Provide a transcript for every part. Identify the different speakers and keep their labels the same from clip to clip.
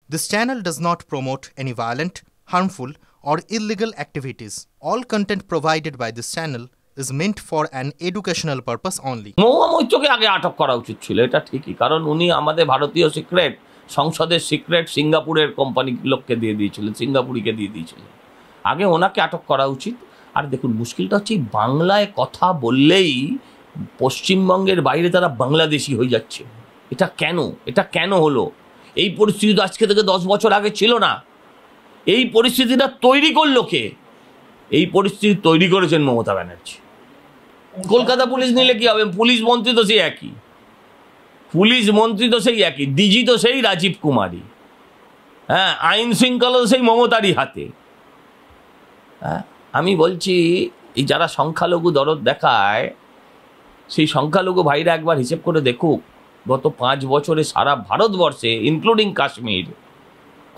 Speaker 1: This channel does not promote any violent, harmful, or illegal activities. All content provided by this channel is meant for an educational purpose only.
Speaker 2: মহুয়া মৈত্রকে আগে আটক করা উচিত ছিল, এটা ঠিকই, কারণ উনি আমাদের ভারতীয় সিক্রেট, সংসদের সিক্রেট সিঙ্গাপুরের কোম্পানি লোককে দিয়ে দিয়েছিলেন, সিঙ্গাপুরিকে দিয়ে দিয়েছিলেন। আগে ওনাকে আটক করা উচিত। আর দেখুন, মুশকিলটা হচ্ছে বাংলায় কথা বললেই পশ্চিমবঙ্গের বাইরে তারা বাংলাদেশি হয়ে যাচ্ছে। এটা কেন হলো? এই পরিস্থিতি তো আজকে থেকে 10 বছর আগে ছিল না। এই পরিস্থিতিটা তৈরি করলো কে? এই পরিস্থিতি তৈরি করেছেন মমতা ব্যানার্জি। কলকাতা পুলিশ নিলে কি হবে? পুলিশ মন্ত্রী তো সেই একই, ডিজি তো সেই রাজীব কুমারী, হ্যাঁ, আইন শৃঙ্খলা সেই মমতারই হাতে। হ্যাঁ, আমি বলছি, এই যারা সংখ্যালঘু দরদ দেখায়, সেই সংখ্যালঘু ভাইরা একবার হিসেব করে দেখুক, গত 5 বছরে সারা ভারতবর্ষে ইনক্লুডিং কাশ্মীর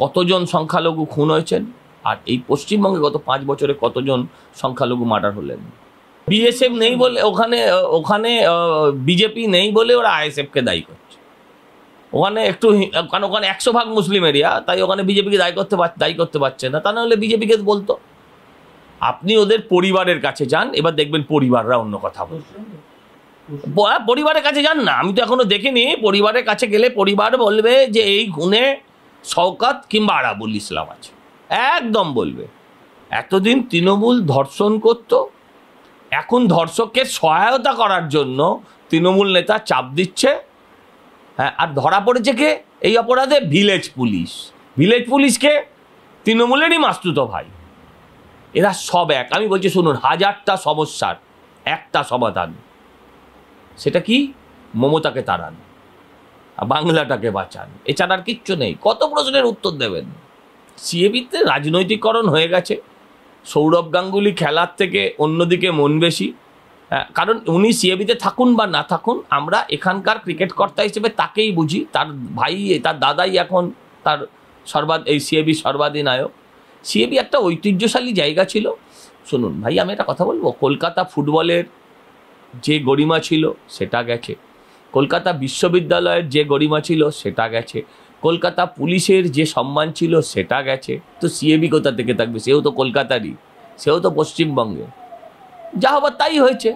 Speaker 2: কতজন সংখ্যালঘু খুন হয়েছেন, আর এই পশ্চিমবঙ্গে গত 5 বছরে কতজন সংখ্যালঘু মার্ডার হলেন। বিএসএফ নেই বলে, ওখানে বিজেপি নেই বলে ওরা আইএসএফকে দায়ী করছে। ওখানে ওখানে 100% মুসলিম এরিয়া, তাই ওখানে বিজেপিকে দায়ী করতে পারছে না। তা নাহলে বিজেপিকে বলতো। আপনি ওদের পরিবারের কাছে যান, এবার দেখবেন পরিবাররা অন্য কথা বলবে। পরিবারের কাছে যান না, আমি তো এখনো দেখিনি। পরিবারের কাছে গেলে পরিবার বলবে যে এই খুনে শওকত কিংবা আরাবুল ইসলাম আছে, একদম বলবে। এতদিন তৃণমূল ধর্ষণ করত, এখন ধর্ষককে সহায়তা করার জন্য তৃণমূল নেতা চাপ দিচ্ছে। হ্যাঁ, আর ধরা পড়েছে কে এই অপরাধে? ভিলেজ পুলিশকে তৃণমূলেরই মাস্তুতো ভাই। এরা সব এক। আমি বলছি শুনুন, 1000টা সমস্যার একটা সমাধান, সেটা কি? মমতাকে তাড়ান, বাংলাটাকে বাঁচান, এছাড়া আর কিচ্ছু নেই। কত প্রশ্নের উত্তর দেবেন? সিএবিতে রাজনৈতিকরণ হয়ে গেছে। সৌরভ গাঙ্গুলি খেলার থেকে অন্যদিকে মন বেশি। কারণ উনি সিএবিতে থাকুন বা না থাকুন, আমরা এখানকার ক্রিকেট কর্তা হিসেবে তাকেই বুঝি। তার ভাই, তার দাদাই এখন তার এই সিএবি সর্বাধিনায়ক। সিএবি একটা ঐতিহ্যশালী জায়গা ছিল। শুনুন ভাই, আমি একটা কথা বলবো, কলকাতা ফুটবলের যে গরিমা ছিল সেটা গেছে, কলকাতা বিশ্ববিদ্যালয়ের যে গরিমা ছিল সেটা গেছে, কলকাতা পুলিশের যে সম্মান ছিল সেটা গেছে। তো সিএবি কোথা থেকে থাকবে? সেও তো কলকাতারই, সেও তো পশ্চিমবঙ্গে। যা হবার তাই হয়েছে।